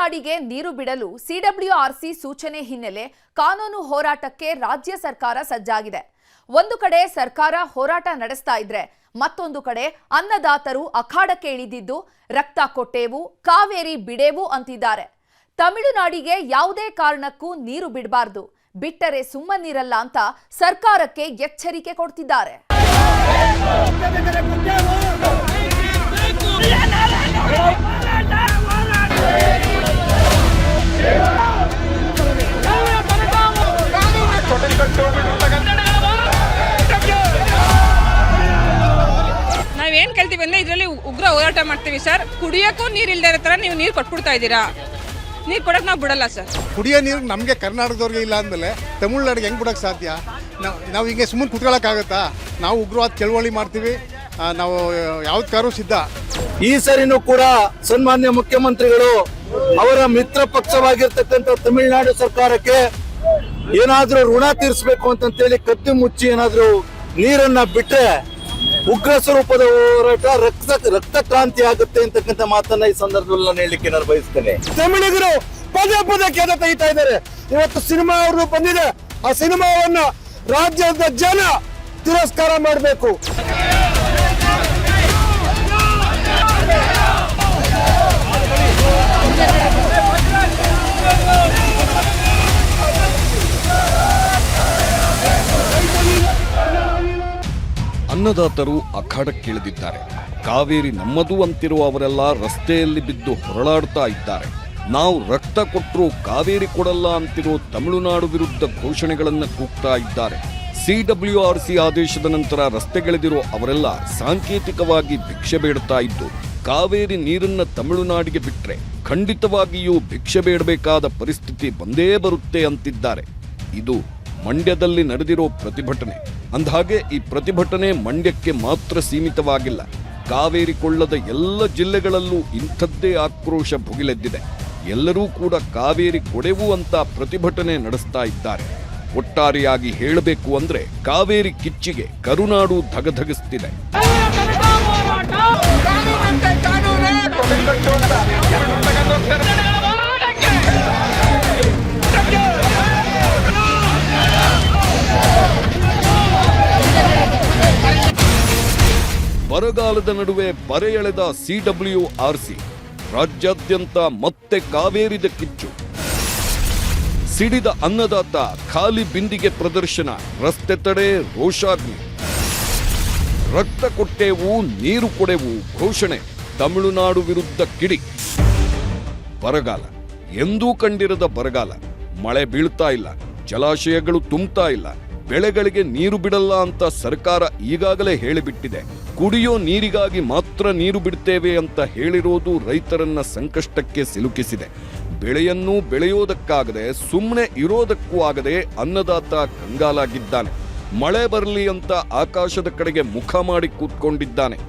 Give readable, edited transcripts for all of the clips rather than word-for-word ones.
ತಮಿಳುನಾಡಿಗೆ ನೀರು ಬಿಡಲು ಸಿಡಬ್ಲ್ಯೂಆರ್ಸಿ ಸೂಚನೆ ಹಿನ್ನೆಲೆ ಕಾನೂನು ಹೋರಾಟಕ್ಕೆ ರಾಜ್ಯ ಸರ್ಕಾರ ಸಜ್ಜಾಗಿದೆ. ಒಂದು ಕಡೆ ಸರ್ಕಾರ ಹೋರಾಟ ನಡೆಸ್ತಾ ಇದ್ರೆ ಮತ್ತೊಂದು ಕಡೆ ಅನ್ನದಾತರು ಅಖಾಡಕ್ಕೆ ಇಳಿದಿದ್ದು ರಕ್ತ ಕೊಟ್ಟೇವು, ಕಾವೇರಿ ಬಿಡೇವು ಅಂತಿದ್ದಾರೆ. ತಮಿಳುನಾಡಿಗೆ ಯಾವುದೇ ಕಾರಣಕ್ಕೂ ನೀರು ಬಿಡಬಾರದು, ಬಿಟ್ಟರೆ ಸುಮ್ಮನಿರಲ್ಲ ಅಂತ ಸರ್ಕಾರಕ್ಕೆ ಎಚ್ಚರಿಕೆ ಕೊಡ್ತಿದ್ದಾರೆ. ನಾವೇನ್ ಕೇಳ್ತೀವಿ ಅಂದ್ರೆ ಇದರಲ್ಲಿ ಉಗ್ರ ಹೋರಾಟ ಮಾಡ್ತೀವಿ ಸರ್. ಕುಡಿಯೋಕ್ಕೂ ನೀರು ಇಲ್ಲದೆ ಇರೋ ತರ ನೀವು ನೀರು ಕೊಟ್ಬಿಡ್ತಾ ಇದ್ದೀರಾ. ನೀರು ಕೊಡಕ್ ನಾವು ಬಿಡಲ್ಲ ಸರ್. ಕುಡಿಯೋ ನೀರು ನಮಗೆ ಕರ್ನಾಟಕದವ್ರಿಗೆ ಇಲ್ಲ ಅಂದಮೇಲೆ ತಮಿಳ್ನಾಡಿಗೆ ಹೆಂಗೆ ಬಿಡೋಕ್ಕೆ ಸಾಧ್ಯ? ನಾವು ಹಿಂಗೆ ಸುಮ್ಮನೆ ಕುತ್ಕೊಳ್ಳೋಕ್ಕಾಗತ್ತಾ? ನಾವು ಉಗ್ರವಾದ ಚಳವಳಿ ಮಾಡ್ತೀವಿ, ನಾವು ಯಾವ್ದಕ್ಕಾದ್ರೂ ಸಿದ್ಧ. ಈ ಸರಿನೂ ಕೂಡ ಸನ್ಮಾನ್ಯ ಮುಖ್ಯಮಂತ್ರಿಗಳು ಅವರ ಮಿತ್ರ ಪಕ್ಷವಾಗಿರ್ತಕ್ಕಂಥ ತಮಿಳುನಾಡು ಸರ್ಕಾರಕ್ಕೆ ಏನಾದ್ರೂ ಋಣ ತೀರಿಸಬೇಕು ಅಂತೇಳಿ ಕತ್ತಿ ಮುಚ್ಚಿ ಏನಾದ್ರೂ ನೀರನ್ನ ಬಿಟ್ರೆ ಉಗ್ರ ಸ್ವರೂಪದ ಹೋರಾಟ ರಕ್ತ ಕ್ರಾಂತಿ ಆಗುತ್ತೆ ಅಂತಕ್ಕಂಥ ಮಾತನ್ನ ಈ ಸಂದರ್ಭದಲ್ಲಿ ನಾನು ಹೇಳಲಿಕ್ಕೆ ನಾನು ಬಯಸ್ತೇನೆ. ತಮಿಳಿಗರು ಪದೇ ಪದೇ ಕೆದ ತೆಗಿತಾ ಇದ್ದಾರೆ. ಇವತ್ತು ಸಿನಿಮಾ ಅವರು ಬಂದಿದೆ, ಆ ಸಿನಿಮಾವನ್ನ ರಾಜ್ಯದ ಜನ ತಿರಸ್ಕಾರ ಮಾಡಬೇಕು. ಅನ್ನದಾತರು ಅಖಾಡಕ್ಕಿಳಿದಿದ್ದಾರೆ. ಕಾವೇರಿ ನಮ್ಮದು ಅಂತಿರುವ ಅವರೆಲ್ಲ ರಸ್ತೆಯಲ್ಲಿ ಬಿದ್ದು ಹೊರಳಾಡ್ತಾ ಇದ್ದಾರೆ. ನಾವು ರಕ್ತ ಕೊಟ್ಟರು ಕಾವೇರಿ ಕೊಡಲ್ಲ ಅಂತಿರೋ ತಮಿಳುನಾಡು ವಿರುದ್ಧ ಘೋಷಣೆಗಳನ್ನು ಕೂಗ್ತಾ ಇದ್ದಾರೆ. ಸಿಡಬ್ಲ್ಯೂಆರ್ಸಿ ಆದೇಶದ ನಂತರ ರಸ್ತೆಗಿಳಿದಿರೋ ಅವರೆಲ್ಲ ಸಾಂಕೇತಿಕವಾಗಿ ಭಿಕ್ಷೆ ಬೇಡ್ತಾ ಇದ್ದು, ಕಾವೇರಿ ನೀರನ್ನ ತಮಿಳುನಾಡಿಗೆ ಬಿಟ್ರೆ ಖಂಡಿತವಾಗಿಯೂ ಭಿಕ್ಷೆ ಬೇಡಬೇಕಾದ ಪರಿಸ್ಥಿತಿ ಬಂದೇ ಬರುತ್ತೆ ಅಂತಿದ್ದಾರೆ. ಇದು ಮಂಡ್ಯದಲ್ಲಿ ನಡೆದಿರೋ ಪ್ರತಿಭಟನೆ. ಅಂದಹಾಗೆ ಈ ಪ್ರತಿಭಟನೆ ಮಂಡ್ಯಕ್ಕೆ ಮಾತ್ರ ಸೀಮಿತವಾಗಿಲ್ಲ. ಕಾವೇರಿ ಕೊಳ್ಳದ ಎಲ್ಲ ಜಿಲ್ಲೆಗಳಲ್ಲೂ ಇಂಥದ್ದೇ ಆಕ್ರೋಶ ಭುಗಿಲೆದ್ದಿದೆ. ಎಲ್ಲರೂ ಕೂಡ ಕಾವೇರಿ ಕೊಡೆವು ಅಂತ ಪ್ರತಿಭಟನೆ ನಡೆಸ್ತಾ ಇದ್ದಾರೆ. ಒಟ್ಟಾರೆಯಾಗಿ ಹೇಳಬೇಕು ಅಂದ್ರೆ ಕಾವೇರಿ ಕಿಚ್ಚಿಗೆ ಕರುನಾಡು ಧಗಧಗಿಸ್ತಿದೆ. ಬರಗಾಲದ ನಡುವೆ ಬರೆ ಎಳೆದ ಸಿಡಬ್ಲ್ಯೂಆರ್ಸಿ, ರಾಜ್ಯಾದ್ಯಂತ ಮತ್ತೆ ಕಾವೇರಿದ ಕಿಚ್ಚು. ಸಿಡಿದ ಅನ್ನದಾತ, ಖಾಲಿ ಬಿಂದಿಗೆ ಪ್ರದರ್ಶನ, ರಸ್ತೆ ತಡೆ, ರೋಷಾಗ್ನಿ. ರಕ್ತ ಕೊಟ್ಟೇವು, ನೀರು ಕೊಡೆವು ಘೋಷಣೆ, ತಮಿಳುನಾಡು ವಿರುದ್ಧ ಕಿಡಿ. ಬರಗಾಲ, ಎಂದೂ ಕಂಡಿರದ ಬರಗಾಲ. ಮಳೆ ಬೀಳ್ತಾ ಇಲ್ಲ, ಜಲಾಶಯಗಳು ತುಂಬ್ತಾ ಇಲ್ಲ, ಬೆಳೆಗಳಿಗೆ ನೀರು ಬಿಡಲ್ಲ ಅಂತ ಸರ್ಕಾರ ಈಗಾಗಲೇ ಹೇಳಿಬಿಟ್ಟಿದೆ. ಕುಡಿಯೋ ನೀರಿಗಾಗಿ ಮಾತ್ರ ನೀರು ಬಿಡ್ತೇವೆ ಅಂತ ಹೇಳಿರೋದು ರೈತರನ್ನ ಸಂಕಷ್ಟಕ್ಕೆ ಸಿಲುಕಿಸಿದೆ. ಬೆಳೆಯನ್ನು ಬೆಳೆಯೋದಕ್ಕಾಗದೆ ಸುಮ್ಮನೆ ಇರೋದಕ್ಕೂ ಆಗದೆ ಅನ್ನದಾತ ಕಂಗಾಲಾಗಿದ್ದಾನೆ. ಮಳೆ ಬರಲಿ ಅಂತ ಆಕಾಶದ ಕಡೆಗೆ ಮುಖ ಮಾಡಿ ಕೂತ್ಕೊಂಡಿದ್ದಾನೆ.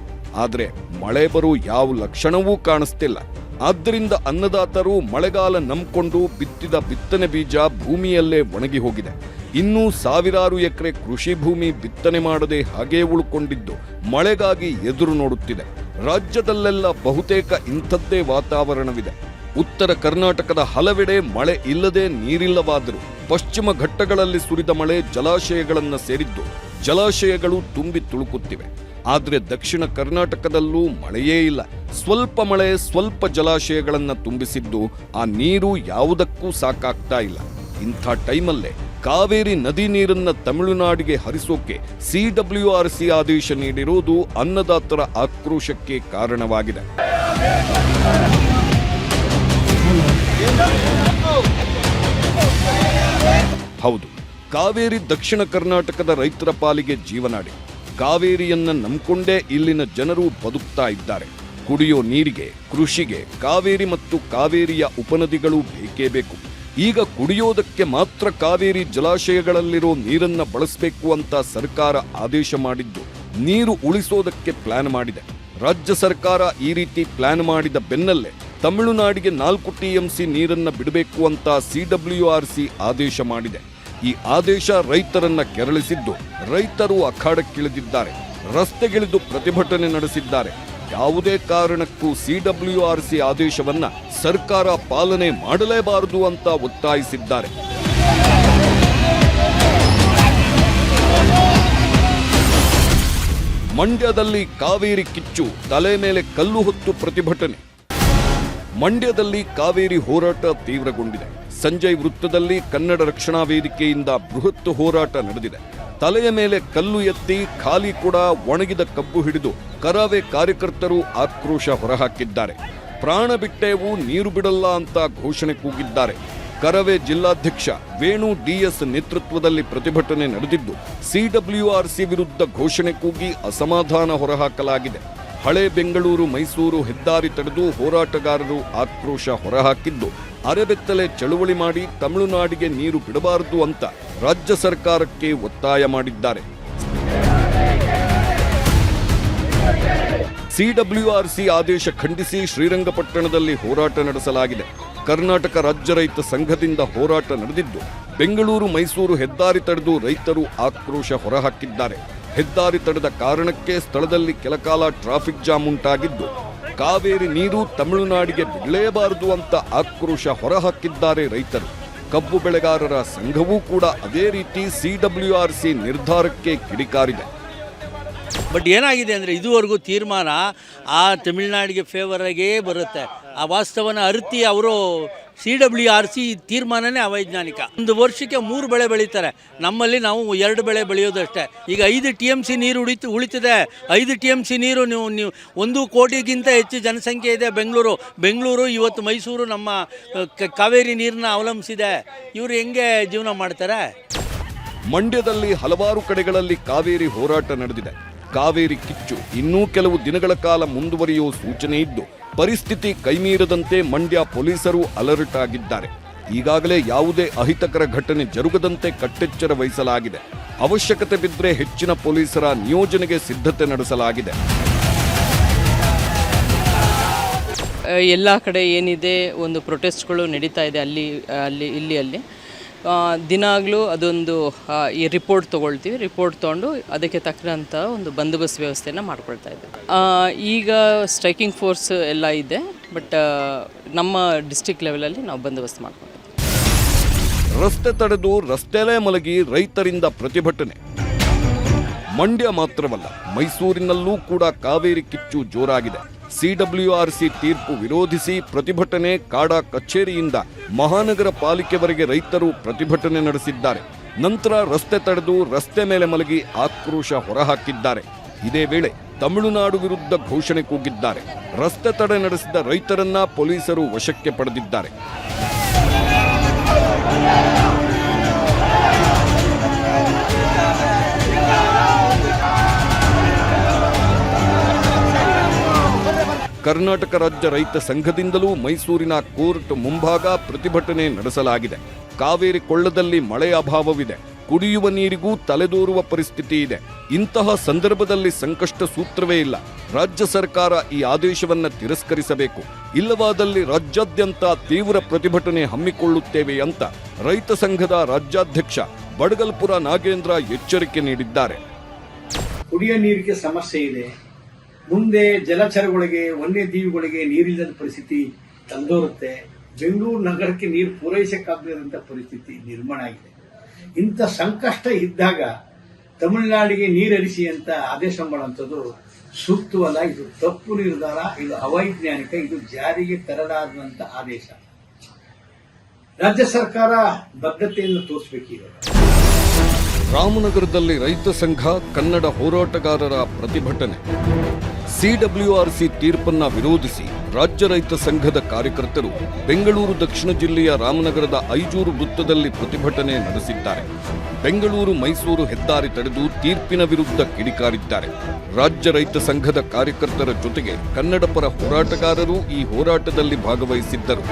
ಆದ್ರೆ ಮಳೆ ಬರೋ ಯಾವ ಲಕ್ಷಣವೂ ಕಾಣಿಸ್ತಿಲ್ಲ. ಆದ್ದರಿಂದ ಅನ್ನದಾತರು ಮಳೆಗಾಲ ನಂಬ್ಕೊಂಡು ಬಿತ್ತಿದ ಬಿತ್ತನೆ ಬೀಜ ಭೂಮಿಯಲ್ಲೇ ಒಣಗಿ ಹೋಗಿದೆ. ಇನ್ನೂ ಸಾವಿರಾರು ಎಕರೆ ಕೃಷಿ ಭೂಮಿ ಬಿತ್ತನೆ ಮಾಡದೆ ಹಾಗೇ ಉಳ್ಕೊಂಡಿದ್ದು ಮಳೆಗಾಗಿ ಎದುರು ನೋಡುತ್ತಿದೆ. ರಾಜ್ಯದಲ್ಲೆಲ್ಲ ಬಹುತೇಕ ಇಂಥದ್ದೇ ವಾತಾವರಣವಿದೆ. ಉತ್ತರ ಕರ್ನಾಟಕದ ಹಲವೆಡೆ ಮಳೆ ಇಲ್ಲದೆ ನೀರಿಲ್ಲವಾದರೂ ಪಶ್ಚಿಮ ಘಟ್ಟಗಳಲ್ಲಿ ಸುರಿದ ಮಳೆ ಜಲಾಶಯಗಳನ್ನು ಸೇರಿದ್ದು ಜಲಾಶಯಗಳು ತುಂಬಿ ತುಳುಕುತ್ತಿವೆ. ಆದರೆ ದಕ್ಷಿಣ ಕರ್ನಾಟಕದಲ್ಲೂ ಮಳೆಯೇ ಇಲ್ಲ. ಸ್ವಲ್ಪ ಮಳೆ, ಸ್ವಲ್ಪ ಜಲಾಶಯಗಳನ್ನು ತುಂಬಿಸಿದ್ದು ಆ ನೀರು ಯಾವುದಕ್ಕೂ ಸಾಕಾಗ್ತಾ ಇಲ್ಲ. ಇಂಥ ಟೈಮಲ್ಲೇ ಕಾವೇರಿ ನದಿ ನೀರನ್ನ ತಮಿಳುನಾಡಿಗೆ ಹರಿಸೋಕೆ ಸಿಡಬ್ಲ್ಯೂಆರ್ಸಿ ಆದೇಶ ನೀಡಿರುವುದು ಅನ್ನದಾತರ ಆಕ್ರೋಶಕ್ಕೆ ಕಾರಣವಾಗಿದೆ. ಹೌದು, ಕಾವೇರಿ ದಕ್ಷಿಣ ಕರ್ನಾಟಕದ ರೈತರ ಪಾಲಿಗೆ ಜೀವನಾಡಿ. ಕಾವೇರಿಯನ್ನ ನಂಬಿಕೊಂಡೇ ಇಲ್ಲಿನ ಜನರು ಬದುಕ್ತಾ ಇದ್ದಾರೆ. ಕುಡಿಯೋ ನೀರಿಗೆ, ಕೃಷಿಗೆ ಕಾವೇರಿ ಮತ್ತು ಕಾವೇರಿಯ ಉಪನದಿಗಳು ಬೇಕೇ ಬೇಕು. ಈಗ ಕುಡಿಯೋದಕ್ಕೆ ಮಾತ್ರ ಕಾವೇರಿ ಜಲಾಶಯಗಳಲ್ಲಿರೋ ನೀರನ್ನ ಬಳಸಬೇಕು ಅಂತ ಸರ್ಕಾರ ಆದೇಶ ಮಾಡಿದ್ದು ನೀರು ಉಳಿಸೋದಕ್ಕೆ ಪ್ಲಾನ್ ಮಾಡಿದೆ. ರಾಜ್ಯ ಸರ್ಕಾರ ಈ ರೀತಿ ಪ್ಲಾನ್ ಮಾಡಿದ ಬೆನ್ನಲ್ಲೇ ತಮಿಳುನಾಡಿಗೆ 4 TMC ನೀರನ್ನ ಬಿಡಬೇಕು ಅಂತ ಸಿಡಬ್ಲ್ಯೂಆರ್ಸಿ ಆದೇಶ ಮಾಡಿದೆ. ಈ ಆದೇಶ ರೈತರನ್ನ ಕೆರಳಿಸಿದ್ದು ರೈತರು ಅಖಾಡಕ್ಕಿಳಿದಿದ್ದಾರೆ. ರಸ್ತೆಗಿಳಿದು ಪ್ರತಿಭಟನೆ ನಡೆಸಿದ್ದಾರೆ. ಯಾವುದೇ ಕಾರಣಕ್ಕೂ CWRC ಆದೇಶವನ್ನ ಸರ್ಕಾರ ಪಾಲನೆ ಮಾಡಲೇಬಾರದು ಅಂತ ಒತ್ತಾಯಿಸಿದ್ದಾರೆ. ಮಂಡ್ಯದಲ್ಲಿ ಕಾವೇರಿ ಕಿಚ್ಚು, ತಲೆ ಮೇಲೆ ಕಲ್ಲು ಹೊತ್ತು ಪ್ರತಿಭಟನೆ. ಮಂಡ್ಯದಲ್ಲಿ ಕಾವೇರಿ ಹೋರಾಟ ತೀವ್ರಗೊಂಡಿದೆ. ಸಂಜಯ್ ವೃತ್ತದಲ್ಲಿ ಕನ್ನಡ ರಕ್ಷಣಾ ವೇದಿಕೆಯಿಂದ ಬೃಹತ್ ಹೋರಾಟ ನಡೆದಿದೆ. ತಲೆಯ ಮೇಲೆ ಕಲ್ಲು ಎತ್ತಿ ಖಾಲಿ ಕೂಡ ಒಣಗಿದ ಕಬ್ಬು ಹಿಡಿದು ಕರಾವೆ ಕಾರ್ಯಕರ್ತರು ಆಕ್ರೋಶ ಹೊರಹಾಕಿದ್ದಾರೆ. ಪ್ರಾಣ ಬಿಟ್ಟೇವು, ನೀರು ಬಿಡಲ್ಲ ಅಂತ ಘೋಷಣೆ ಕೂಗಿದ್ದಾರೆ. ಕರವೇ ಜಿಲ್ಲಾಧ್ಯಕ್ಷ ವೇಣು DS ನೇತೃತ್ವದಲ್ಲಿ ಪ್ರತಿಭಟನೆ ನಡೆದಿದ್ದು, CWRC ವಿರುದ್ಧ ಘೋಷಣೆ ಕೂಗಿ ಅಸಮಾಧಾನ ಹೊರಹಾಕಲಾಗಿದೆ. ಹಳೆ ಬೆಂಗಳೂರು ಮೈಸೂರು ಹೆದ್ದಾರಿ ತಡೆದು ಹೋರಾಟಗಾರರು ಆಕ್ರೋಶ ಹೊರಹಾಕಿದ್ದು, ಅರೆಬೆತ್ತಲೆ ಚಳುವಳಿ ಮಾಡಿ ತಮಿಳುನಾಡಿಗೆ ನೀರು ಬಿಡಬಾರದು ಅಂತ ರಾಜ್ಯ ಸರ್ಕಾರಕ್ಕೆ ಒತ್ತಾಯ ಮಾಡಿದ್ದಾರೆ. CWRC ಆದೇಶ ಖಂಡಿಸಿ ಶ್ರೀರಂಗಪಟ್ಟಣದಲ್ಲಿ ಹೋರಾಟ ನಡೆಸಲಾಗಿದೆ. ಕರ್ನಾಟಕ ರಾಜ್ಯ ರೈತ ಸಂಘದಿಂದ ಹೋರಾಟ ನಡೆದಿದ್ದು, ಬೆಂಗಳೂರು ಮೈಸೂರು ಹೆದ್ದಾರಿ ತಡೆದು ರೈತರು ಆಕ್ರೋಶ ಹೊರಹಾಕಿದ್ದಾರೆ. ಹೆದ್ದಾರಿ ತಡೆದ ಕಾರಣಕ್ಕೆ ಸ್ಥಳದಲ್ಲಿ ಕೆಲಕಾಲ ಟ್ರಾಫಿಕ್ ಜಾಮ್ ಉಂಟಾಗಿದ್ದು, ಕಾವೇರಿ ನೀರು ತಮಿಳುನಾಡಿಗೆ ಬಿಡಲೇಬಾರದು ಅಂತ ಆಕ್ರೋಶ ಹೊರಹಾಕಿದ್ದಾರೆ ರೈತರು. ಕಬ್ಬು ಬೆಳೆಗಾರರ ಸಂಘವೂ ಕೂಡ ಅದೇ ರೀತಿ CWRC ನಿರ್ಧಾರಕ್ಕೆ ಕಿಡಿಕಾರಿದೆ. ಬಟ್ ಏನಾಗಿದೆ ಅಂದರೆ ಇದುವರೆಗೂ ತೀರ್ಮಾನ ಆ ತಮಿಳುನಾಡಿಗೆ ಫೇವರಾಗೇ ಬರುತ್ತೆ. ಆ ವಾಸ್ತವನ ಅರಿತಿ ಅವರು CWRC ತೀರ್ಮಾನನೇ ಅವೈಜ್ಞಾನಿಕ. ಒಂದು ವರ್ಷಕ್ಕೆ 3 ಬೆಳೆ ಬೆಳೀತಾರೆ, ನಮ್ಮಲ್ಲಿ ನಾವು 2 ಬೆಳೆ ಬೆಳೆಯೋದಷ್ಟೇ. ಈಗ 5 TMC ನೀರು ಉಳಿತಿದೆ. 5 TMC ನೀರು ನೀವು 1 ಕೋಟಿಗಿಂತ ಹೆಚ್ಚು ಜನಸಂಖ್ಯೆ ಇದೆ ಬೆಂಗಳೂರು ಇವತ್ತು ಮೈಸೂರು ನಮ್ಮ ಕಾವೇರಿ ನೀರನ್ನ ಅವಲಂಬಿಸಿದೆ. ಇವರು ಹೆಂಗೆ ಜೀವನ ಮಾಡ್ತಾರೆ? ಮಂಡ್ಯದಲ್ಲಿ ಹಲವಾರು ಕಡೆಗಳಲ್ಲಿ ಕಾವೇರಿ ಹೋರಾಟ ನಡೆದಿದೆ. ಕಾವೇರಿ ಕಿಚ್ಚು ಇನ್ನೂ ಕೆಲವು ದಿನಗಳ ಕಾಲ ಮುಂದುವರಿಯುವ ಸೂಚನೆ ಇದ್ದು, ಪರಿಸ್ಥಿತಿ ಕೈಮೀರದಂತೆ ಮಂಡ್ಯ ಪೊಲೀಸರು ಅಲರ್ಟ್ ಆಗಿದ್ದಾರೆ. ಈಗಾಗಲೇ ಯಾವುದೇ ಅಹಿತಕರ ಘಟನೆ ಜರುಗದಂತೆ ಕಟ್ಟೆಚ್ಚರ ವಹಿಸಲಾಗಿದೆ. ಅವಶ್ಯಕತೆ ಬಿದ್ದರೆ ಹೆಚ್ಚಿನ ಪೊಲೀಸರ ನಿಯೋಜನೆಗೆ ಸಿದ್ಧತೆ ನಡೆಸಲಾಗಿದೆ. ಎಲ್ಲ ಕಡೆ ಏನಿದೆ ಒಂದು ಪ್ರೊಟೆಸ್ಟ್ಗಳು ನಡೀತಾ ಇದೆ, ಇಲ್ಲಿ ದಿನಾಗಲೂ ಅದೊಂದು ಈ ರಿಪೋರ್ಟ್ ತೊಗೊಳ್ತೀವಿ. ರಿಪೋರ್ಟ್ ತೊಗೊಂಡು ಅದಕ್ಕೆ ತಕ್ಕಂಥ ಒಂದು ಬಂದೋಬಸ್ತ್ ವ್ಯವಸ್ಥೆನ ಮಾಡ್ಕೊಳ್ತಾ ಇದ್ದೀವಿ. ಈಗ ಸ್ಟ್ರೈಕಿಂಗ್ ಫೋರ್ಸ್ ಎಲ್ಲ ಇದೆ, ಬಟ್ ನಮ್ಮ ಡಿಸ್ಟ್ರಿಕ್ಟ್ ಲೆವೆಲಲ್ಲಿ ನಾವು ಬಂದೋಬಸ್ತ್ ಮಾಡ್ಕೊಂಡಿದ್ದೀವಿ. ರಸ್ತೆ ತಡೆದು ರಸ್ತೆಲೇ ಮಲಗಿ ರೈತರಿಂದ ಪ್ರತಿಭಟನೆ. ಮಂಡ್ಯ ಮಾತ್ರವಲ್ಲ, ಮೈಸೂರಿನಲ್ಲೂ ಕೂಡ ಕಾವೇರಿ ಕಿಚ್ಚು ಜೋರಾಗಿದೆ. CWRC ತೀರ್ಪು ವಿರೋಧಿಸಿ ಪ್ರತಿಭಟನೆ. ಕಾಡಾ ಕಚೇರಿಯಿಂದ ಮಹಾನಗರ ಪಾಲಿಕೆವರೆಗೆ ರೈತರು ಪ್ರತಿಭಟನೆ ನಡೆಸಿದ್ದಾರೆ. ನಂತರ ರಸ್ತೆ ತಡೆದು ರಸ್ತೆ ಮೇಲೆ ಮಲಗಿ ಆಕ್ರೋಶ ಹೊರಹಾಕಿದ್ದಾರೆ. ಇದೇ ವೇಳೆ ತಮಿಳುನಾಡು ವಿರುದ್ಧ ಘೋಷಣೆ ಕೂಗಿದ್ದಾರೆ. ರಸ್ತೆ ತಡೆ ನಡೆಸಿದ ರೈತರನ್ನ ಪೊಲೀಸರು ವಶಕ್ಕೆ ಪಡೆದಿದ್ದಾರೆ. ಕರ್ನಾಟಕ ರಾಜ್ಯ ರೈತ ಸಂಘದಿಂದಲೂ ಮೈಸೂರಿನ ಕೋರ್ಟ್ ಮುಂಭಾಗ ಪ್ರತಿಭಟನೆ ನಡೆಸಲಾಗಿದೆ. ಕಾವೇರಿ ಕೊಳ್ಳದಲ್ಲಿ ಮಳೆ ಅಭಾವವಿದೆ, ಕುಡಿಯುವ ನೀರಿಗೂ ತಲೆದೋರುವ ಪರಿಸ್ಥಿತಿ ಇದೆ. ಇಂತಹ ಸಂದರ್ಭದಲ್ಲಿ ಸಂಕಷ್ಟ ಸೂತ್ರವೇ ಇಲ್ಲ. ರಾಜ್ಯ ಸರ್ಕಾರ ಈ ಆದೇಶವನ್ನು ತಿರಸ್ಕರಿಸಬೇಕು, ಇಲ್ಲವಾದಲ್ಲಿ ರಾಜ್ಯಾದ್ಯಂತ ತೀವ್ರ ಪ್ರತಿಭಟನೆ ಹಮ್ಮಿಕೊಳ್ಳುತ್ತೇವೆ ಅಂತ ರೈತ ಸಂಘದ ರಾಜ್ಯಾಧ್ಯಕ್ಷ ಬಡಗಲ್ಪುರ ನಾಗೇಂದ್ರ ಎಚ್ಚರಿಕೆ ನೀಡಿದ್ದಾರೆ. ಕುಡಿಯ ನೀರಿಗೆ ಸಮಸ್ಯೆ ಇದೆ. ಮುಂದೆ ಜಲಚರಗಳಿಗೆ, ವನ್ಯಜೀವಿಗಳಿಗೆ ನೀರಿಲ್ಲದ ಪರಿಸ್ಥಿತಿ ತಂದೋರುತ್ತೆ. ಬೆಂಗಳೂರು ನಗರಕ್ಕೆ ನೀರು ಪೂರೈಸಕ್ಕಾಗದಂತ ಪರಿಸ್ಥಿತಿ ನಿರ್ಮಾಣ ಆಗಿದೆ. ಇಂಥ ಸಂಕಷ್ಟ ಇದ್ದಾಗ ತಮಿಳುನಾಡಿಗೆ ನೀರರಿಸಿ ಅಂತ ಆದೇಶ ಮಾಡುವಂಥದ್ದು ಸೂಕ್ತವಲ್ಲ. ಇದು ತಪ್ಪು ನಿರ್ಧಾರ, ಇದು ಅವೈಜ್ಞಾನಿಕ, ಇದು ಜಾರಿಗೆ ತರಲಾದಂತ ಆದೇಶ. ರಾಜ್ಯ ಸರ್ಕಾರ ಬದ್ಧತೆಯನ್ನು ತೋರಿಸಬೇಕೀಗ. ರಾಮನಗರದಲ್ಲಿ ರೈತ ಸಂಘ, ಕನ್ನಡ ಹೋರಾಟಗಾರರ ಪ್ರತಿಭಟನೆ. CWRC ತೀರ್ಪನ್ನ ವಿರೋಧಿಸಿ ರಾಜ್ಯ ರೈತ ಸಂಘದ ಕಾರ್ಯಕರ್ತರು ಬೆಂಗಳೂರು ದಕ್ಷಿಣ ಜಿಲ್ಲೆಯ ರಾಮನಗರದ ಐಜೂರು ವೃತ್ತದಲ್ಲಿ ಪ್ರತಿಭಟನೆ ನಡೆಸಿದ್ದಾರೆ. ಬೆಂಗಳೂರು ಮೈಸೂರು ಹೆದ್ದಾರಿ ತಡೆದು ತೀರ್ಪಿನ ವಿರುದ್ಧ ಕಿಡಿಕಾರಿದ್ದಾರೆ. ರಾಜ್ಯ ರೈತ ಸಂಘದ ಕಾರ್ಯಕರ್ತರ ಜೊತೆಗೆ ಕನ್ನಡ ಪರ ಹೋರಾಟಗಾರರು ಈ ಹೋರಾಟದಲ್ಲಿ ಭಾಗವಹಿಸಿದ್ದರು.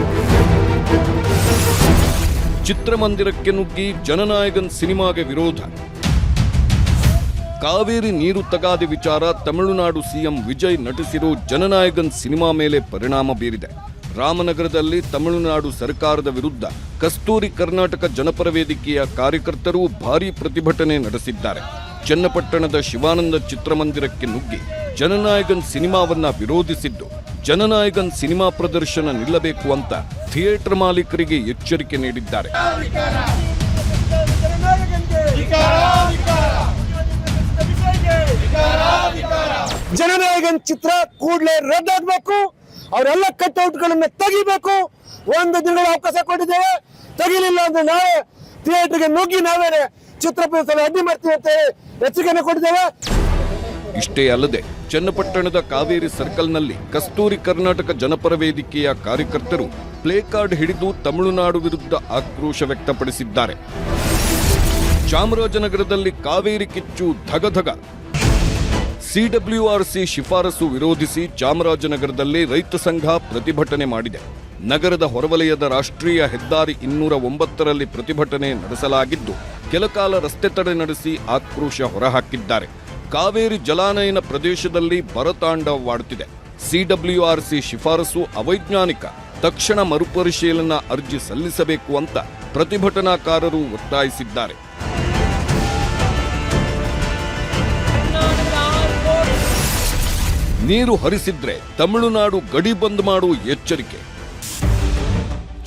ಚಿತ್ರಮಂದಿರಕ್ಕೆ ನುಗ್ಗಿ ಜನನಾಯಕನ್ ಸಿನಿಮಾಗೆ ವಿರೋಧ. ಕಾವೇರಿ ನೀರು ತಗಾದೆ ವಿಚಾರ ತಮಿಳುನಾಡು ಸಿಎಂ ವಿಜಯ್ ನಟಿಸಿರೋ ಜನನಾಯಕನ್ ಸಿನಿಮಾ ಮೇಲೆ ಪರಿಣಾಮ ಬೀರಿದೆ. ರಾಮನಗರದಲ್ಲಿ ತಮಿಳುನಾಡು ಸರ್ಕಾರದ ವಿರುದ್ಧ ಕಸ್ತೂರಿ ಕರ್ನಾಟಕ ಜನಪರ ವೇದಿಕೆಯ ಕಾರ್ಯಕರ್ತರು ಭಾರೀ ಪ್ರತಿಭಟನೆ ನಡೆಸಿದ್ದಾರೆ. ಚನ್ನಪಟ್ಟಣದ ಶಿವಾನಂದ ಚಿತ್ರಮಂದಿರಕ್ಕೆ ನುಗ್ಗಿ ಜನನಾಯಕನ್ ಸಿನಿಮಾವನ್ನ ವಿರೋಧಿಸಿದ್ದು ಜನನಾಯಕನ್ ಸಿನಿಮಾ ಪ್ರದರ್ಶನ ನಿಲ್ಲಬೇಕು ಅಂತ ಥಿಯೇಟರ್ ಮಾಲೀಕರಿಗೆ ಎಚ್ಚರಿಕೆ ನೀಡಿದ್ದಾರೆ. ಜನನಾಯಕನ್ ಚಿತ್ರ ಕೂಡಲೇ ರದ್ದಾಗಬೇಕು, ಅವರೆಲ್ಲ ಕಟ್ಔಟ್ಗಳನ್ನ ತೆಗಿಬೇಕು. ಒಂದು ದಿನಗಳ ಅವಕಾಶ ಕೊಟ್ಟಿದ್ದೇವೆ, ತೆಗಿಲಿಲ್ಲ ಅಂದ್ರೆ ನಾವೇ ಥಿಯೇಟರ್ಗೆ ನುಗ್ಗಿ ನಾವೇ ಚಿತ್ರ ಪ್ರದರ್ಶನ ಅಡ್ಡಿ ಮಾಡ್ತೀವಿ ಅಂತ ಎಚ್ಚರಿಕೆಯನ್ನು ಕೊಟ್ಟಿದ್ದೇವೆ. ಇಷ್ಟೇ ಅಲ್ಲದೆ ಚನ್ನಪಟ್ಟಣದ ಕಾವೇರಿ ಸರ್ಕಲ್ನಲ್ಲಿ ಕಸ್ತೂರಿ ಕರ್ನಾಟಕ ಜನಪರ ವೇದಿಕೆಯ ಕಾರ್ಯಕರ್ತರು ಪ್ಲೇ ಕಾರ್ಡ್ ಹಿಡಿದು ತಮಿಳುನಾಡು ವಿರುದ್ಧ ಆಕ್ರೋಶ ವ್ಯಕ್ತಪಡಿಸಿದ್ದಾರೆ. ಚಾಮರಾಜನಗರದಲ್ಲಿ ಕಾವೇರಿ ಕಿಚ್ಚು ಧಗಧಗ. ಸಿಡಬ್ಲ್ಯೂಆರ್ಸಿ ಶಿಫಾರಸು ವಿರೋಧಿಸಿ ಚಾಮರಾಜನಗರದಲ್ಲಿ ರೈತ ಸಂಘ ಪ್ರತಿಭಟನೆ ಮಾಡಿದೆ. ನಗರದ ಹೊರವಲಯದ ರಾಷ್ಟ್ರೀಯ ಹೆದ್ದಾರಿ 209ರಲ್ಲಿ ಪ್ರತಿಭಟನೆ ನಡೆಸಲಾಗಿದ್ದು, ಕೆಲಕಾಲ ರಸ್ತೆ ತಡೆ ನಡೆಸಿ ಆಕ್ರೋಶ ಹೊರಹಾಕಿದ್ದಾರೆ. ಕಾವೇರಿ ಜಲಾನಯನ ಪ್ರದೇಶದಲ್ಲಿ ಬರತಾಂಡವವಾಡುತ್ತಿದೆ. ಸಿಡಬ್ಲ್ಯೂಆರ್ಸಿ ಶಿಫಾರಸು ಅವೈಜ್ಞಾನಿಕ, ತಕ್ಷಣ ಮರುಪರಿಶೀಲನಾ ಅರ್ಜಿ ಸಲ್ಲಿಸಬೇಕು ಅಂತ ಪ್ರತಿಭಟನಾಕಾರರು ಒತ್ತಾಯಿಸಿದ್ದಾರೆ. ನೀರು ಹರಿಸಿದ್ರೆ ತಮಿಳುನಾಡು ಗಡಿ ಬಂದ್ ಮಾಡು ಎಚ್ಚರಿಕೆ.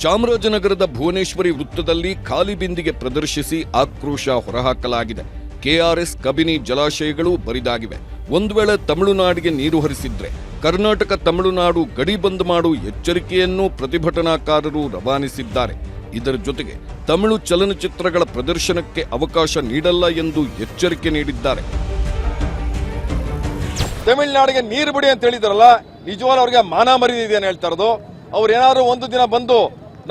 ಚಾಮರಾಜನಗರದ ಭುವನೇಶ್ವರಿ ವೃತ್ತದಲ್ಲಿ ಖಾಲಿ ಬಿಂದಿಗೆ ಪ್ರದರ್ಶಿಸಿ ಆಕ್ರೋಶ ಹೊರಹಾಕಲಾಗಿದೆ. ಕೆಆರ್ಎಸ್, ಕಬಿನಿ ಜಲಾಶಯಗಳು ಬರಿದಾಗಿವೆ. ಒಂದು ವೇಳೆ ತಮಿಳುನಾಡಿಗೆ ನೀರು ಹರಿಸಿದ್ರೆ ಕರ್ನಾಟಕ ತಮಿಳುನಾಡು ಗಡಿ ಬಂದ್ ಮಾಡು ಎಚ್ಚರಿಕೆಯನ್ನು ಪ್ರತಿಭಟನಾಕಾರರು ರವಾನಿಸಿದ್ದಾರೆ. ಇದರ ಜೊತೆಗೆ ತಮಿಳು ಚಲನಚಿತ್ರಗಳ ಪ್ರದರ್ಶನಕ್ಕೆ ಅವಕಾಶ ನೀಡಲ್ಲ ಎಂದು ಎಚ್ಚರಿಕೆ ನೀಡಿದ್ದಾರೆ. ತಮಿಳುನಾಡಿಗೆ ನೀರು ಬಿಡಿ ಅಂತ ಹೇಳಿದಾರಲ್ಲ, ನಿಜವಾಗ್ಲೂ ಅವ್ರಿಗೆ ಮಾನ ಮರ್ಯಾದೆ ಇದೆ ಅಂತ ಹೇಳ್ತಾ ಇರೋದು. ಅವ್ರು ಏನಾದ್ರು ಒಂದು ದಿನ ಬಂದು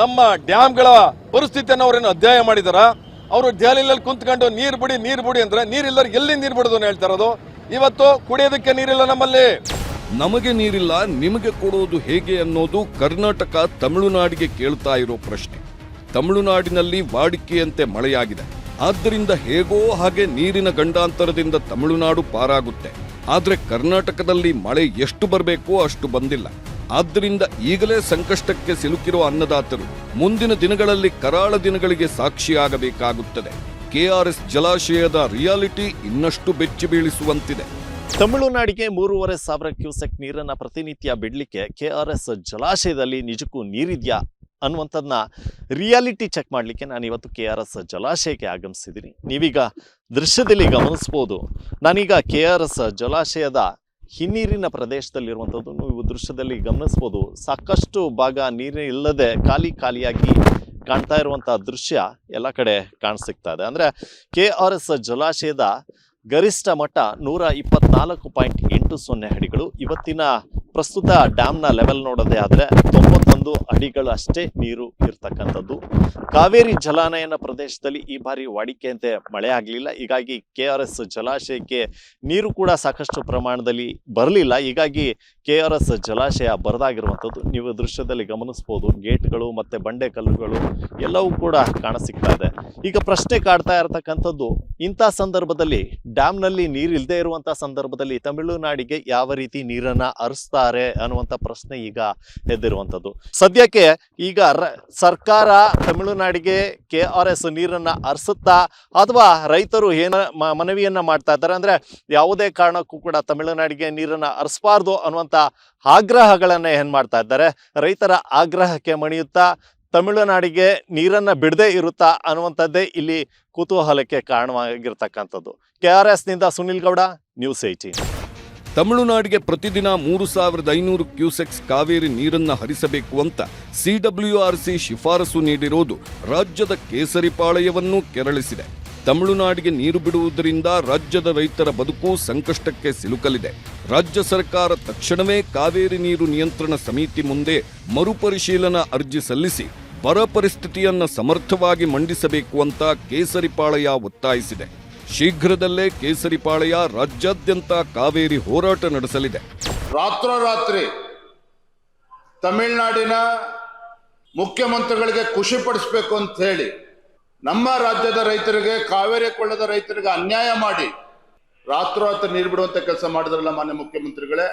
ನಮ್ಮ ಡ್ಯಾಮ್ಗಳ ಪರಿಸ್ಥಿತಿಯನ್ನು ಅವ್ರೇನು ಅಧ್ಯಯನ ಮಾಡಿದಾರ? ಅವರು ದೆಹಲಿಯಲ್ಲಿ ಕುಂತ್ಕೊಂಡು ನೀರು ಬಿಡಿ ಅಂದ್ರೆ ನೀರಿಲ್ಲ, ಎಲ್ಲಿ ನೀರು ಬಿಡೋದು ಅಂತ ಹೇಳ್ತಾ ಇರೋದು. ಇವತ್ತು ಕುಡಿಯೋದಕ್ಕೆ ನೀರಿಲ್ಲ ನಮ್ಮಲ್ಲಿ. ನಮಗೆ ನೀರಿಲ್ಲ, ನಿಮಗೆ ಕೊಡೋದು ಹೇಗೆ ಅನ್ನೋದು ಕರ್ನಾಟಕ ತಮಿಳುನಾಡಿಗೆ ಕೇಳ್ತಾ ಇರೋ ಪ್ರಶ್ನೆ. ತಮಿಳುನಾಡಿನಲ್ಲಿ ವಾಡಿಕೆಯಂತೆ ಮಳೆಯಾಗಿದೆ. ಆದ್ದರಿಂದ ಹೇಗೋ ಹಾಗೆ ನೀರಿನ ಗಂಡಾಂತರದಿಂದ ತಮಿಳುನಾಡು ಪಾರಾಗುತ್ತೆ. ಆದರೆ ಕರ್ನಾಟಕದಲ್ಲಿ ಮಳೆ ಎಷ್ಟು ಬರಬೇಕೋ ಅಷ್ಟು ಬಂದಿಲ್ಲ. ಆದ್ದರಿಂದ ಈಗಲೇ ಸಂಕಷ್ಟಕ್ಕೆ ಸಿಲುಕಿರೋ ಅನ್ನದಾತರು ಮುಂದಿನ ದಿನಗಳಲ್ಲಿ ಕರಾಳ ದಿನಗಳಿಗೆ ಸಾಕ್ಷಿಯಾಗಬೇಕಾಗುತ್ತದೆ. ಕೆಆರ್ಎಸ್ ಜಲಾಶಯದ ರಿಯಾಲಿಟಿ ಇನ್ನಷ್ಟು ಬೆಚ್ಚಿ ಬೀಳಿಸುವಂತಿದೆ. ತಮಿಳುನಾಡಿಗೆ 3,500 ಕ್ಯೂಸೆಕ್ ನೀರನ್ನ ಪ್ರತಿನಿತ್ಯ ಬಿಡ್ಲಿಕ್ಕೆ ಕೆಆರ್ಎಸ್ ಜಲಾಶಯದಲ್ಲಿ ನಿಜಕ್ಕೂ ನೀರಿದ್ಯಾ ಅನ್ನುವಂಥದ್ದನ್ನ ರಿಯಾಲಿಟಿ ಚೆಕ್ ಮಾಡಲಿಕ್ಕೆ ನಾನು ಇವತ್ತು ಕೆಆರ್ಎಸ್ ಜಲಾಶಯಕ್ಕೆ ಆಗಮಿಸಿದ್ದೀನಿ. ನೀವೀಗ ದೃಶ್ಯದಲ್ಲಿ ಗಮನಿಸ್ಬೋದು. ನಾನೀಗ ಕೆಆರ್ಎಸ್ ಜಲಾಶಯದ ಹಿನ್ನೀರಿನ ಪ್ರದೇಶದಲ್ಲಿರುವಂಥದ್ದು ನೀವು ದೃಶ್ಯದಲ್ಲಿ ಗಮನಿಸ್ಬೋದು. ಸಾಕಷ್ಟು ಭಾಗ ನೀರು ಇಲ್ಲದೆ ಖಾಲಿಯಾಗಿ ಕಾಣ್ತಾ ಇರುವಂಥ ದೃಶ್ಯ ಎಲ್ಲ ಕಡೆ ಕಾಣಸಿಗ್ತಾ ಇದೆ. ಅಂದರೆ ಕೆಆರ್ಎಸ್ ಜಲಾಶಯದ ಗರಿಷ್ಠ ಮಟ್ಟ 124.80 ಅಡಿಗಳು. ಇವತ್ತಿನ ಪ್ರಸ್ತುತ ಡ್ಯಾಮ್ನ ಲೆವೆಲ್ ನೋಡೋದೇ ಆದರೆ 91 ಅಡಿಗಳು ಅಷ್ಟೇ ನೀರು ಇರ್ತಕ್ಕಂಥದ್ದು. ಕಾವೇರಿ ಜಲಾನಯನ ಪ್ರದೇಶದಲ್ಲಿ ಈ ಬಾರಿ ವಾಡಿಕೆಯಂತೆ ಮಳೆ ಆಗಲಿಲ್ಲ. ಹೀಗಾಗಿ ಕೆಆರ್ಎಸ್ ಜಲಾಶಯಕ್ಕೆ ನೀರು ಕೂಡ ಸಾಕಷ್ಟು ಪ್ರಮಾಣದಲ್ಲಿ ಬರಲಿಲ್ಲ. ಹೀಗಾಗಿ ಕೆಆರ್ಎಸ್ ಜಲಾಶಯ ಬರದಾಗಿರುವಂಥದ್ದು ನೀವು ದೃಶ್ಯದಲ್ಲಿ ಗಮನಿಸ್ಬೋದು. ಗೇಟ್ಗಳು ಮತ್ತು ಬಂಡೆಕಲ್ಲುಗಳು ಎಲ್ಲವೂ ಕೂಡ ಕಾಣಸಿಗ್ತಾ ಇದೆ. ಈಗ ಪ್ರಶ್ನೆ ಕಾಡ್ತಾ ಇರತಕ್ಕಂಥದ್ದು, ಇಂಥ ಸಂದರ್ಭದಲ್ಲಿ ಡ್ಯಾಮ್ನಲ್ಲಿ ನೀರು ಇಲ್ಲದೆ ಇರುವಂಥ ಸಂದರ್ಭದಲ್ಲಿ ತಮಿಳುನಾಡಿಗೆ ಯಾವ ರೀತಿ ನೀರನ್ನು ಹರಿಸ್ತಾರೆ ಅನ್ನುವಂಥ ಪ್ರಶ್ನೆ ಈಗ ಎದ್ದಿರುವಂಥದ್ದು. ಸದ್ಯಕ್ಕೆ ಈಗ ಸರ್ಕಾರ ತಮಿಳುನಾಡಿಗೆ ಕೆಆರ್ಎಸ್ ನೀರನ್ನು ಹರಿಸುತ್ತಾ ಅಥವಾ ರೈತರು ಮನವಿಯನ್ನ ಮಾಡ್ತಾ ಇದ್ದಾರೆ ಅಂದರೆ ಯಾವುದೇ ಕಾರಣಕ್ಕೂ ಕೂಡ ತಮಿಳುನಾಡಿಗೆ ನೀರನ್ನು ಹರಿಸಬಾರ್ದು ಅನ್ನುವಂಥ ಆಗ್ರಹಗಳನ್ನು ಏನು ಮಾಡ್ತಾ ಇದ್ದಾರೆ. ರೈತರ ಆಗ್ರಹಕ್ಕೆ ಮಣಿಯುತ್ತಾ ತಮಿಳುನಾಡಿಗೆ ನೀರನ್ನು ಬಿಡದೇ ಇರುತ್ತಾ ಅನ್ನುವಂಥದ್ದೇ ಇಲ್ಲಿ ಕುತೂಹಲಕ್ಕೆ ಕಾರಣವಾಗಿರ್ತಕ್ಕಂಥದ್ದು. ಕೆಆರ್ಎಸ್ನಿಂದ ಸುನಿಲ್ ಗೌಡ, ನ್ಯೂಸ್ 18. ತಮಿಳುನಾಡಿಗೆ ಪ್ರತಿದಿನ 3,500 ಕ್ಯೂಸೆಕ್ಸ್ ಕಾವೇರಿ ನೀರನ್ನ ಹರಿಸಬೇಕು ಅಂತ ಸಿಡಬ್ಲ್ಯೂಆರ್ಸಿ ಶಿಫಾರಸು ನೀಡಿರೋದು ರಾಜ್ಯದ ಕೇಸರಿಪಾಳಯವನ್ನು ಕೆರಳಿಸಿದೆ. ತಮಿಳುನಾಡಿಗೆ ನೀರು ಬಿಡುವುದರಿಂದ ರಾಜ್ಯದ ರೈತರ ಬದುಕು ಸಂಕಷ್ಟಕ್ಕೆ ಸಿಲುಕಲಿದೆ. ರಾಜ್ಯ ಸರ್ಕಾರ ತಕ್ಷಣವೇ ಕಾವೇರಿ ನೀರು ನಿಯಂತ್ರಣ ಸಮಿತಿ ಮುಂದೆ ಮರುಪರಿಶೀಲನಾ ಅರ್ಜಿ ಸಲ್ಲಿಸಿ ಬರ ಪರಿಸ್ಥಿತಿಯನ್ನು ಸಮರ್ಥವಾಗಿ ಮಂಡಿಸಬೇಕು ಅಂತ ಕೇಸರಿಪಾಳಯ ಒತ್ತಾಯಿಸಿದೆ. ಶೀಘ್ರದಲ್ಲೇ ಕೇಸರಿಪಾಳಯ ರಾಜ್ಯಾದ್ಯಂತ ಕಾವೇರಿ ಹೋರಾಟ ನಡೆಸಲಿದೆ. ರಾತ್ರೋರಾತ್ರಿ ತಮಿಳುನಾಡಿನ ಮುಖ್ಯಮಂತ್ರಿಗಳಿಗೆ ಖುಷಿ ಪಡಿಸಬೇಕು ಅಂತ ಹೇಳಿ ನಮ್ಮ ರಾಜ್ಯದ ರೈತರಿಗೆ, ಕಾವೇರಿ ಕೊಳ್ಳದ ರೈತರಿಗೆ ಅನ್ಯಾಯ ಮಾಡಿ ರಾತ್ರೋರಾತ್ರಿ ನೀರು ಬಿಡುವಂತ ಕೆಲಸ ಮಾಡಿದ್ರಲ್ಲ ಮಾನ್ಯ ಮುಖ್ಯಮಂತ್ರಿಗಳೇ.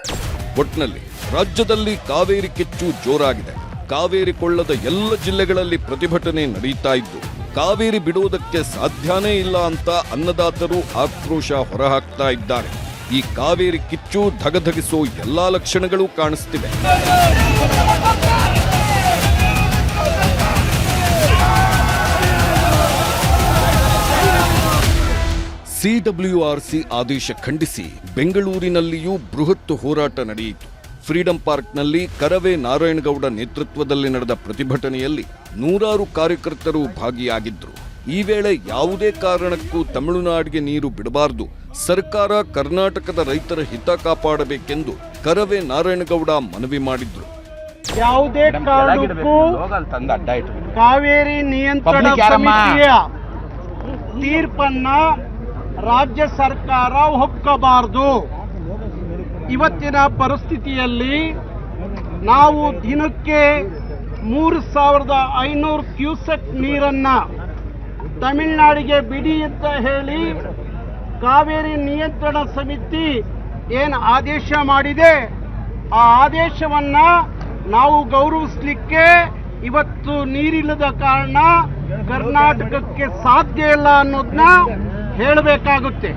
ಒಟ್ನಲ್ಲಿ ರಾಜ್ಯದಲ್ಲಿ ಕಾವೇರಿ ಕಿಚ್ಚು ಜೋರಾಗಿದೆ. ಕಾವೇರಿ ಕೊಳ್ಳದ ಎಲ್ಲ ಜಿಲ್ಲೆಗಳಲ್ಲಿ ಪ್ರತಿಭಟನೆ ನಡೀತಾ ಇದ್ದು ಕಾವೇರಿ ಬಿಡುವುದಕ್ಕೆ ಸಾಧ್ಯನೇ ಇಲ್ಲ ಅಂತ ಅನ್ನದಾತರು ಆಕ್ರೋಶ ಹೊರಹಾಕ್ತಾ ಇದ್ದಾರೆ. ಈ ಕಾವೇರಿ ಕಿಚ್ಚು ಧಗಧಗಿಸೋ ಎಲ್ಲಾ ಲಕ್ಷಣಗಳು ಕಾಣಿಸ್ತಿವೆ. ಸಿಡಬ್ಲ್ಯೂಆರ್ಸಿ ಆದೇಶ ಖಂಡಿಸಿ ಬೆಂಗಳೂರಿನಲ್ಲಿಯೂ ಬೃಹತ್ ಹೋರಾಟ ನಡೆಯಿತು. ಫ್ರೀಡಂ ಪಾರ್ಕ್ನಲ್ಲಿ ಕರವೇ ನಾರಾಯಣಗೌಡ ನೇತೃತ್ವದಲ್ಲಿ ನಡೆದ ಪ್ರತಿಭಟನೆಯಲ್ಲಿ ನೂರಾರು ಕಾರ್ಯಕರ್ತರು ಭಾಗಿಯಾಗಿದ್ದರು. ಈ ವೇಳೆ ಯಾವುದೇ ಕಾರಣಕ್ಕೂ ತಮಿಳುನಾಡಿಗೆ ನೀರು ಬಿಡಬಾರದು, ಸರ್ಕಾರ ಕರ್ನಾಟಕದ ರೈತರ ಹಿತ ಕಾಪಾಡಬೇಕೆಂದು ಕರವೇ ನಾರಾಯಣಗೌಡ ಮನವಿ ಮಾಡಿದ್ರು. ಯಾವುದೇ ಕಾರಣಕ್ಕೂ ಕಾವೇರಿ ನಿಯಂತ್ರಣ ಸಮಿತಿಯ ತೀರ್ಪನ್ನ ರಾಜ್ಯ ಸರ್ಕಾರ ಒಪ್ಕೋಬಾರದು. ಇವತ್ತಿನ ಪರಿಸ್ಥಿತಿಯಲ್ಲಿ ನಾವು ದಿನಕ್ಕೆ 3,500 ಕ್ಯೂಸೆಕ್ ನೀರನ್ನ ತಮಿಳುನಾಡಿಗೆ ಬಿಡಿ ಅಂತ ಹೇಳಿ ಕಾವೇರಿ ನಿಯಂತ್ರಣ ಸಮಿತಿ ಏನು ಆದೇಶ ಮಾಡಿದೆ, ಆ ಆದೇಶವನ್ನ ನಾವು ಗೌರವಿಸಲಿಕ್ಕೆ ಇವತ್ತು ನೀರಿಲ್ಲದ ಕಾರಣ ಕರ್ನಾಟಕಕ್ಕೆ ಸಾಧ್ಯ ಇಲ್ಲ ಅನ್ನೋದನ್ನ ಹೇಳಬೇಕಾಗುತ್ತೆ.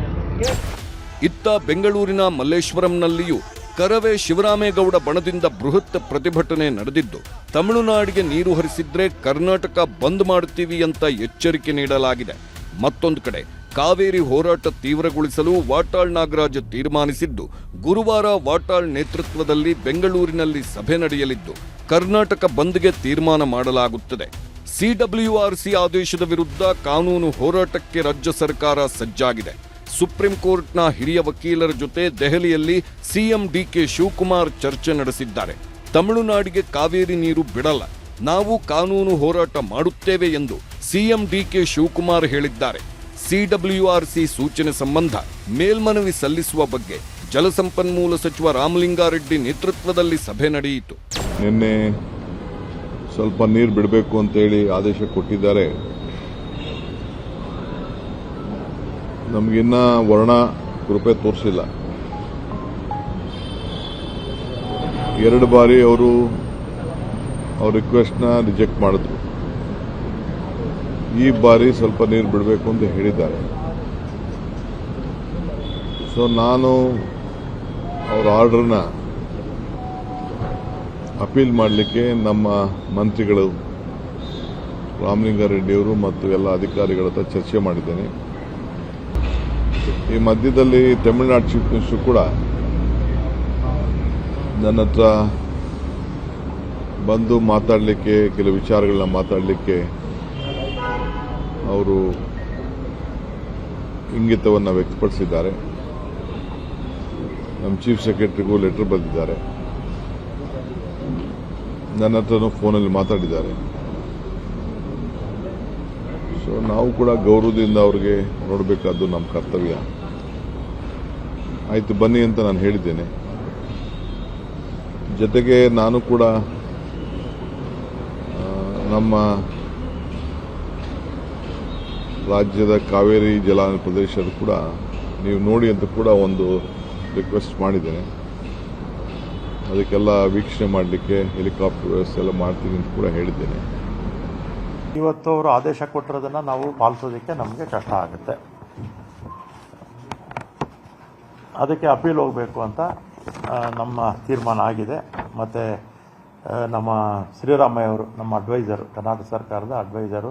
ಇತ್ತ ಬೆಂಗಳೂರಿನ ಮಲ್ಲೇಶ್ವರಂನಲ್ಲಿಯೂ ಕರವೇ ಶಿವರಾಮೇಗೌಡ ಬಣದಿಂದ ಬೃಹತ್ ಪ್ರತಿಭಟನೆ ನಡೆದಿದ್ದು ತಮಿಳುನಾಡಿಗೆ ನೀರು ಹರಿಸಿದ್ರೆ ಕರ್ನಾಟಕ ಬಂದ್ ಮಾಡುತ್ತೀವಿ ಅಂತ ಎಚ್ಚರಿಕೆ ನೀಡಲಾಗಿದೆ. ಮತ್ತೊಂದು ಕಡೆ ಕಾವೇರಿ ಹೋರಾಟ ತೀವ್ರಗೊಳಿಸಲು ವಾಟಾಳ್ ನಾಗರಾಜ್ ತೀರ್ಮಾನಿಸಿದ್ದು ಗುರುವಾರ ವಾಟಾಳ್ ನೇತೃತ್ವದಲ್ಲಿ ಬೆಂಗಳೂರಿನಲ್ಲಿ ಸಭೆ ನಡೆಯಲಿದ್ದು ಕರ್ನಾಟಕ ಬಂದ್ಗೆ ತೀರ್ಮಾನ ಮಾಡಲಾಗುತ್ತದೆ. ಸಿಡಬ್ಲ್ಯೂಆರ್ಸಿ ಆದೇಶದ ವಿರುದ್ಧ ಕಾನೂನು ಹೋರಾಟಕ್ಕೆ ರಾಜ್ಯ ಸರ್ಕಾರ ಸಜ್ಜಾಗಿದೆ. ಸುಪ್ರೀಂ ಕೋರ್ಟ್ನ ಹಿರಿಯ ವಕೀಲರ ಜೊತೆ ದೆಹಲಿಯಲ್ಲಿ ಸಿಎಂ ಡಿಕೆ ಶಿವಕುಮಾರ್ ಚರ್ಚೆ ನಡೆಸಿದ್ದಾರೆ. ತಮಿಳುನಾಡಿಗೆ ಕಾವೇರಿ ನೀರು ಬಿಡಲ್ಲ, ನಾವು ಕಾನೂನು ಹೋರಾಟ ಮಾಡುತ್ತೇವೆ ಎಂದು ಸಿಎಂ ಡಿಕೆ ಶಿವಕುಮಾರ್ ಹೇಳಿದ್ದಾರೆ. ಸಿಡಬ್ಲ್ಯೂಆರ್ಸಿ ಸೂಚನೆ ಸಂಬಂಧ ಮೇಲ್ಮನವಿ ಸಲ್ಲಿಸುವ ಬಗ್ಗೆ ಜಲಸಂಪನ್ಮೂಲ ಸಚಿವ ರಾಮಲಿಂಗಾರೆಡ್ಡಿ ನೇತೃತ್ವದಲ್ಲಿ ಸಭೆ ನಡೆಯಿತು. ನಿನ್ನೆ ಸ್ವಲ್ಪ ನೀರು ಬಿಡಬೇಕು ಅಂತೇಳಿ ಆದೇಶ ಕೊಟ್ಟಿದ್ದಾರೆ. ನಮಗಿನ್ನ ವರ್ಣ ಕೃಪೆ ತೋರಿಸಿಲ್ಲ. 2 ಬಾರಿ ಅವ್ರ ರಿಕ್ವೆಸ್ಟ್ನ ರಿಜೆಕ್ಟ್ ಮಾಡಿದ್ರು. ಈ ಬಾರಿ ಸ್ವಲ್ಪ ನೀರು ಬಿಡಬೇಕು ಅಂತ ಹೇಳಿದ್ದಾರೆ. ಸೊ ನಾನು ಅವ್ರ ಆರ್ಡರ್ನ ಅಪೀಲ್ ಮಾಡಲಿಕ್ಕೆ ನಮ್ಮ ಮಂತ್ರಿಗಳು ರಾಮಲಿಂಗಾರೆಡ್ಡಿಯವರು ಮತ್ತು ಎಲ್ಲ ಅಧಿಕಾರಿಗಳ ಹತ್ರ ಚರ್ಚೆ ಮಾಡಿದ್ದೇನೆ. ಈ ಮಧ್ಯದಲ್ಲಿ ತಮಿಳುನಾಡು ಚೀಫ್ ಮಿನಿಸ್ಟರ್ ಕೂಡ ನನ್ನ ಹತ್ರ ಬಂದು ಮಾತಾಡಲಿಕ್ಕೆ, ಕೆಲವು ವಿಚಾರಗಳನ್ನ ಮಾತಾಡಲಿಕ್ಕೆ ಅವರು ಇಂಗಿತವನ್ನು ವ್ಯಕ್ತಪಡಿಸಿದ್ದಾರೆ. ನಮ್ಮ ಚೀಫ್ ಸೆಕ್ರೆಟರಿಗೂ ಲೆಟರ್ ಬರೆದಿದ್ದಾರೆ. ನನ್ನ ಹತ್ರನೂ ಫೋನಲ್ಲಿ ಮಾತಾಡಿದ್ದಾರೆ. ಸೊ ನಾವು ಕೂಡ ಗೌರವದಿಂದ ಅವ್ರಿಗೆ ನೋಡಬೇಕಾದ್ದು ನಮ್ಮ ಕರ್ತವ್ಯ. ಆಯಿತು ಬನ್ನಿ ಅಂತ ನಾನು ಹೇಳಿದ್ದೇನೆ. ಜೊತೆಗೆ ನಾನು ಕೂಡ ನಮ್ಮ ರಾಜ್ಯದ ಕಾವೇರಿ ಜಲಾನಯನ ಪ್ರದೇಶದ ಕೂಡ ನೀವು ನೋಡಿ ಅಂತ ಕೂಡ ಒಂದು ರಿಕ್ವೆಸ್ಟ್ ಮಾಡಿದ್ದೇನೆ. ಅದಕ್ಕೆಲ್ಲ ವೀಕ್ಷಣೆ ಮಾಡಲಿಕ್ಕೆ ಹೆಲಿಕಾಪ್ಟರ್ ವ್ಯವಸ್ಥೆ ಎಲ್ಲ ಮಾಡ್ತೀನಿ ಅಂತ ಕೂಡ ಹೇಳಿದ್ದೇನೆ. ಇವತ್ತು ಅವರು ಆದೇಶ ಕೊಟ್ಟಿರೋದನ್ನು ನಾವು ಪಾಲಿಸೋದಕ್ಕೆ ನಮಗೆ ಕಷ್ಟ ಆಗುತ್ತೆ. ಅದಕ್ಕೆ ಅಪೀಲ್ ಹೋಗಬೇಕು ಅಂತ ನಮ್ಮ ತೀರ್ಮಾನ ಆಗಿದೆ. ಮತ್ತು ನಮ್ಮ ಶ್ರೀರಾಮಯ್ಯ ಅವರು, ನಮ್ಮ ಅಡ್ವೈಸರು, ಕರ್ನಾಟಕ ಸರ್ಕಾರದ ಅಡ್ವೈಸರು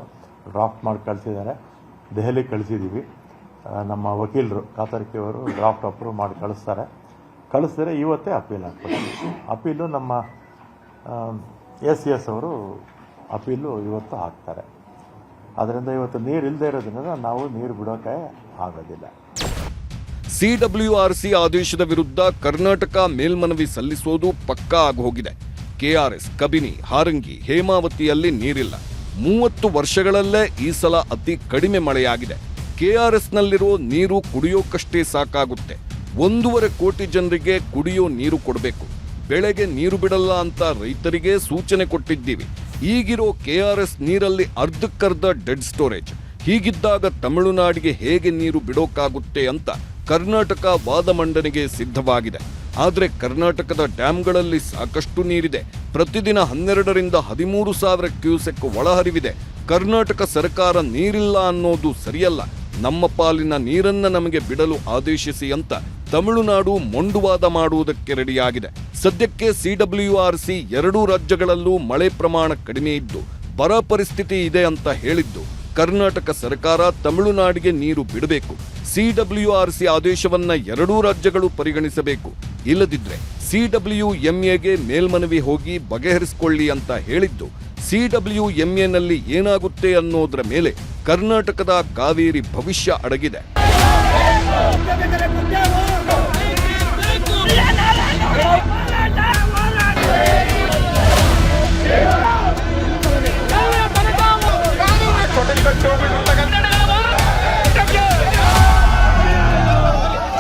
ಡ್ರಾಫ್ಟ್ ಮಾಡಿ ಕಳಿಸಿದ್ದಾರೆ. ದೆಹಲಿಗೆ ಕಳಿಸಿದ್ದೀವಿ. ನಮ್ಮ ವಕೀಲರು ಕಾತರ್ಕಿಯವರು ಡ್ರಾಫ್ಟ್ ಅಪ್ರೂವ್ ಮಾಡಿ ಕಳಿಸಿದರೆ ಇವತ್ತೇ ಅಪೀಲ್ ಹಾಕ್ಕೊಡ್ತೀವಿ. ಅಪೀಲು ನಮ್ಮ ಎಸ್ ಅವರು ಅಪೀಲು ಇವತ್ತು ಹಾಕ್ತಾರೆ. ಅದರಿಂದ ಇವತ್ತು ನೀರು ಇಲ್ಲದೆ ಇರೋದ್ರಿಂದ ನಾವು ನೀರು ಬಿಡೋಕೆ ಆಗೋದಿಲ್ಲ. ಸಿಡಬ್ಲ್ಯೂಆರ್ಸಿ ಆದೇಶದ ವಿರುದ್ಧ ಕರ್ನಾಟಕ ಮೇಲ್ಮನವಿ ಸಲ್ಲಿಸೋದು ಪಕ್ಕಾ ಆಗೋಗಿದೆ. ಕೆಆರ್ಎಸ್, ಕಬಿನಿ, ಹಾರಂಗಿ, ಹೇಮಾವತಿಯಲ್ಲಿ ನೀರಿಲ್ಲ. 30 ವರ್ಷಗಳಲ್ಲೇ ಈ ಸಲ ಅತಿ ಕಡಿಮೆ ಮಳೆಯಾಗಿದೆ. ಕೆಆರ್ಎಸ್ನಲ್ಲಿರೋ ನೀರು ಕುಡಿಯೋಕಷ್ಟೇ ಸಾಕಾಗುತ್ತೆ. 1.5 ಕೋಟಿ ಜನರಿಗೆ ಕುಡಿಯೋ ನೀರು ಕೊಡಬೇಕು. ಬೆಳೆಗೆ ನೀರು ಬಿಡಲ್ಲ ಅಂತ ರೈತರಿಗೆ ಸೂಚನೆ ಕೊಟ್ಟಿದ್ದೀವಿ. ಈಗಿರೋ ಕೆಆರ್ಎಸ್ ನೀರಲ್ಲಿ ಅರ್ಧಕ್ಕರ್ಧ ಡೆಡ್ ಸ್ಟೋರೇಜ್. ಹೀಗಿದ್ದಾಗ ತಮಿಳುನಾಡಿಗೆ ಹೇಗೆ ನೀರು ಬಿಡೋಕ್ಕಾಗುತ್ತೆ ಅಂತ ಕರ್ನಾಟಕ ವಾದ ಮಂಡನೆಗೆ ಸಿದ್ಧವಾಗಿದೆ. ಆದರೆ ಕರ್ನಾಟಕದ ಡ್ಯಾಂಗಳಲ್ಲಿ ಸಾಕಷ್ಟು ನೀರಿದೆ. ಪ್ರತಿದಿನ 12ರಿಂದ 13,000 ಕ್ಯೂಸೆಕ್ ಒಳಹರಿವಿದೆ. ಕರ್ನಾಟಕ ಸರ್ಕಾರ ನೀರಿಲ್ಲ ಅನ್ನೋದು ಸರಿಯಲ್ಲ, ನಮ್ಮ ಪಾಲಿನ ನೀರನ್ನ ನಮಗೆ ಬಿಡಲು ಆದೇಶಿಸಿ ಅಂತ ತಮಿಳುನಾಡು ಮೊಂಡುವಾದ ಮಾಡುವುದಕ್ಕೆ ರೆಡಿಯಾಗಿದೆ. ಸದ್ಯಕ್ಕೆ CWRC ಎರಡೂ ರಾಜ್ಯಗಳಲ್ಲೂ ಮಳೆ ಪ್ರಮಾಣ ಕಡಿಮೆ ಇದ್ದು ಬರ ಪರಿಸ್ಥಿತಿ ಇದೆ ಅಂತ ಹೇಳಿದ್ದು ಕರ್ನಾಟಕ ಸರ್ಕಾರ ತಮಿಳುನಾಡಿಗೆ ನೀರು ಬಿಡಬೇಕು. CWRC ಆದೇಶವನ್ನ ಎರಡೂ ರಾಜ್ಯಗಳು ಪರಿಗಣಿಸಬೇಕು. ಇಲ್ಲದಿದ್ರೆ CWMAಗೆ ಮೇಲ್ಮನವಿ ಹೋಗಿ ಬಗೆಹರಿಸಿಕೊಳ್ಳಿ ಅಂತ ಹೇಳಿದ್ದು CWMAನಲ್ಲಿ ಏನಾಗುತ್ತೆ ಅನ್ನೋದರ ಮೇಲೆ ಕರ್ನಾಟಕದ ಕಾವೇರಿ ಭವಿಷ್ಯ ಅಡಗಿದೆ.